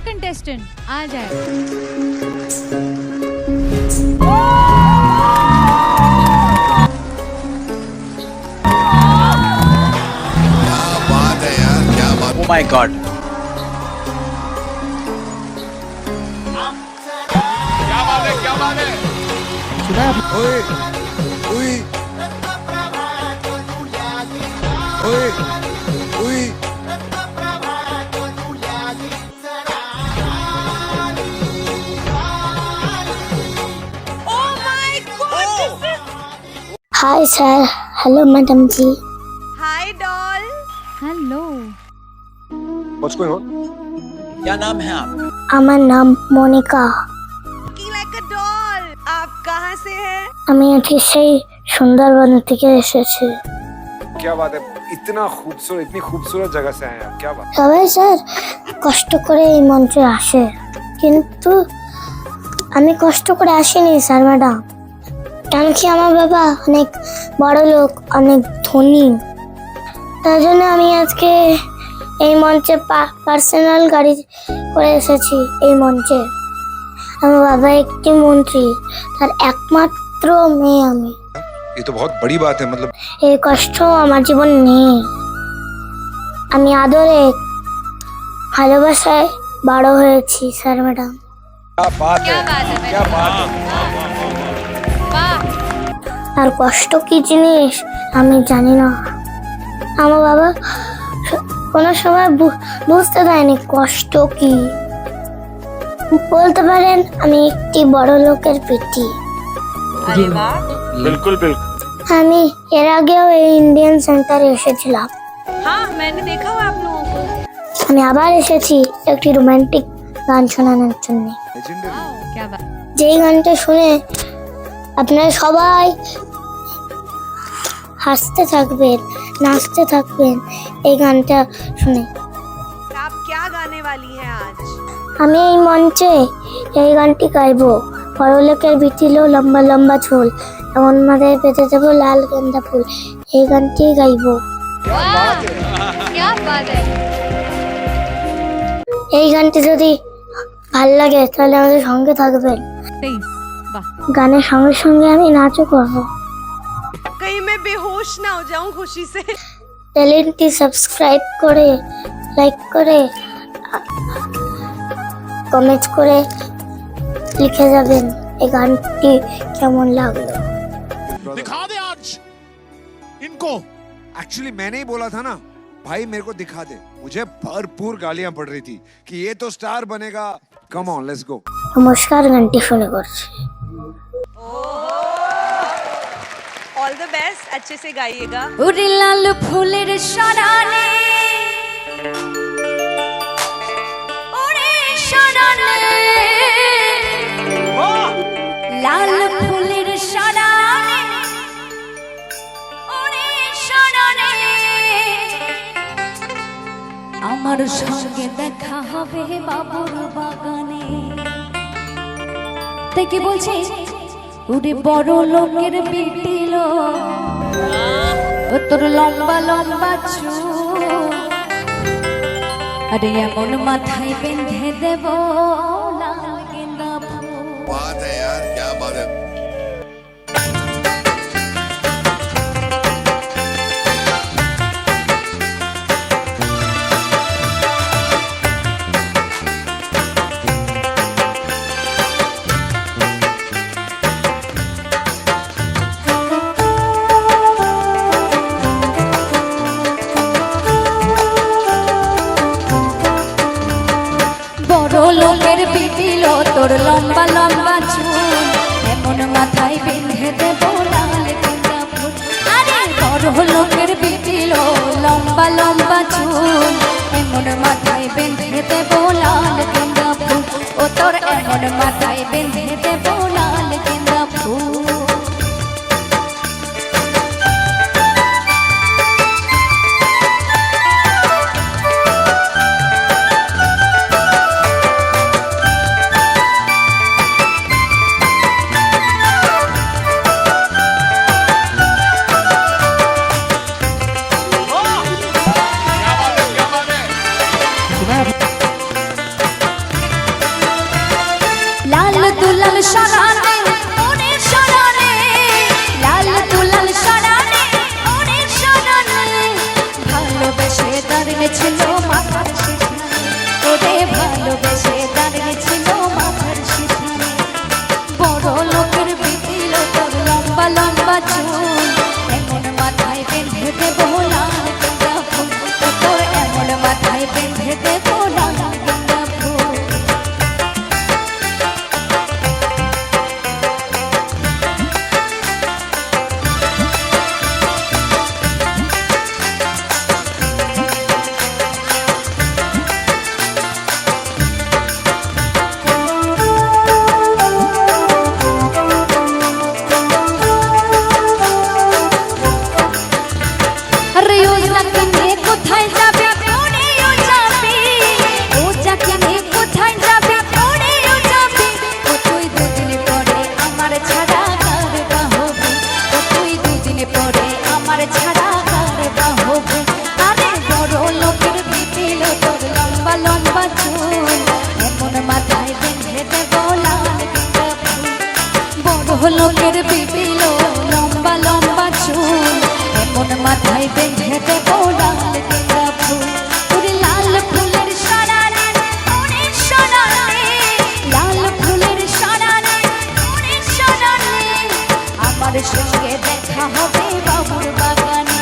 Contestant आ जाए। क्या बात है यार, क्या बात। Oh my God. क्या बात है, क्या बात है। ओए, ओए, ओए, ओए। Hi sir, hello madam ji. Hi doll. Hello. What's going on? क्या नाम है आप? আমার নাম Monika. Looking like a doll। आप कहाँ से हैं? আমি আজকে সেই সুন্দরবন থেকে এসেছি। क्या बात है, इतना खूबसूरत, इतनी खूबसूरत जगह से आए हैं आप, क्या बात। সবাই স্যার কষ্ট করে এই মঞ্চে আসে, কিন্তু আমি কষ্ট করে আসিনি স্যার ম্যাডাম। কেন কি আমার বাবা অনেক বড় লোক, অনেক ধনী, তার জন্য আমি আজকে এই মঞ্চে পার্সোনাল গাড়ি করে এসেছি। এই মঞ্চে আমার বাবা একটি মন্ত্রী, তার একমাত্র মেয়ে আমি। ये तो बहुत बड़ी बात है, मतलब এই কষ্ট আমার জীবন নেই। আমি আদরে ভালোবাসায় বড় হয়েছি স্যার ম্যাডাম। क्या बात है, क्या बात है, क्या बात है। वाह। আর কষ্ট কি জিনিস আমি জানি না। আমার বাবা কোনো সময় বুঝতে দেয়নি কষ্ট কি। বলতে পারেন আমি একটি বড় লোকের পেটি। अरे वाह। बिल्कुल बिल्कुल। আমি এর আগেও এই ইন্ডিয়ান সেন্টারে এসেছিলাম। हाँ मैंने देखा हुआ आप लोगों को। আমি আবার এসেছি একটি রোমান্টিক গান শোনানোর জন্য। Legendary। क्या बात। যেই গানটা শুনে আপনারা সবাই হাসতে থাকবেন, নাচতে থাকবেন এই গানটা শুনে। आप क्या गाने वाली हैं आज? আমি এই মঞ্চে এই গানটি গাইবো। বড়লোকের বিটিলো লম্বা লম্বা চুল, এমন মাথায় পেতে দেবো লাল গেন্দা ফুল। এই গানটি গাইবো। क्या बात है। এই গানটি যদি ভাল লাগে তাহলে আমাদের সঙ্গে থাকবেন। 23। वाह। গানের সঙ্গে সঙ্গে আমি নাচও করবো। कहीं मैं बेहोश ना हो जाऊं खुशी से। চ্যানেলটি সাবস্ক্রাইব করে, লাইক করে, কমেন্ট করে লিখে যাবেন এই গানটি কেমন লাগলো। दिखा दे आज इनको। एक्चुअली मैंने ही बोला था ना, भाई मेरे को दिखा दे। मुझे भरपूर गालियां पड़ रही थी कि ये तो स्टार बनेगा। Come on, let's go. নমস্কার, গানটি শুনে করছি। ऑल द बेस्ट, अच्छे से गाइएगा। उड़े लाल फूलेर शराने, उड़े शराने, लाल फूलेर शराने, उड़े शराने, আমার সঙ্গে দেখা হবে বাবুর বাগানে। থেকে বলছে ওরে বড় লোকের বিটিল, ও তোর লম্বা লম্বা চুল, আরে এমন মাথায় বেঁধে দেব লাল গেন্দা ফুল। बात है यार, क्या बात है। বড় লোকের বিটিল, তোর লম্বা লম্বা চুল, এমন মাথায় বেঁধে দেব লাল গেন্দা ফুল। আরে বড় লোকের বিটিল, লম্বা লম্বা চুল, এমন মাথায় বেঁধে দেব লাল গেন্দা ফুল। ও তোর এমন মাথায় বেঁধে দেব লাল গেন্দা ফুল। क्या बात है, क्या बात है। সরানে ওরে সরানে, লাল দুলাল সরানে ওরে সরানে, ভালোবেসে দাঁড়িয়ে ছিল মাথার সিঁথিতে, ওরে ভালোবেসে দাঁড়িয়ে ছিল মাথার সিঁথিতে। বড় লোকের বিটিল তোর লম্বা লম্বা চুল, এমন মাথায় বেঁধে দেবো লাল গেঁদা ফুল, তোর এমন মাথায় বেঁধে দেবো লাল গেঁদা ফুল। আরে ও যাকে নিয়ে কোথায় যাবে ওরে ও যাবে, ও যাকে নিয়ে কোথায় যাবে ওরে ও যাবে, ও তুই দুদিন পরে আমার ছাড়া কার বা হবে, ও তুই দুদিন পরে আমার ছাড়া কার বা হবে। আরে বড় লোকের বিপিল তোর লম্বা লম্বা চুল, এমন মাথায় বেঁধে দেবো লাল গেঁদা ফুল। বড় লোকের বিপিল লম্বা লম্বা চুল, এমন মাথায় বেঁধে দেবো লাল গেঁদা ফুল। ওরে লাল ফুলের সরানে ওরে সরানে, লাল ফুলের সরানে ওরে সরানে, আমার সঙ্গে দেখা হবে বাবুর বাগানে,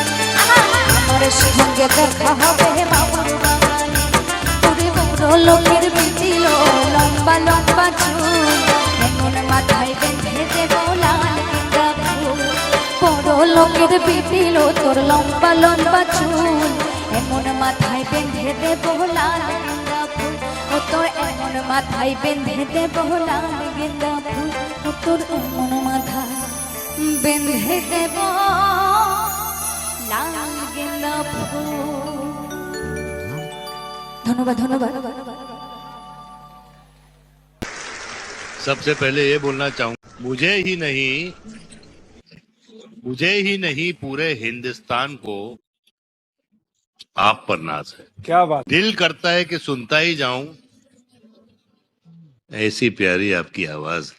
আমার সঙ্গে দেখা হবে বাবুর বাগানে। ওরে বড় লোকের বিটিল লম্বা লম্বা চুল, এমন মাথায় বেঁধে দেবো লাল গেঁদা ফুল। বড় লোকের বিপিল তোর লম্বা লম্বা চুল, এমন মাথায় বেঁধে দেবো লাল গেঁদা ফুল, ও তোর এমন মাথায় বেঁধে দেবো লাল গেঁদা ফুল, ও তোর এমন মাথায় বেঁধে দেবো লাল গেঁদা ফুল। ধন্যবাদ ধন্যবাদ। सबसे पहले ये बोलना चाहूंगा, मुझे ही नहीं पूरे हिंदुस्तान को आप पर नाज है। क्या बात। दिल करता है कि सुनता ही जाऊं, ऐसी प्यारी आपकी आवाज है।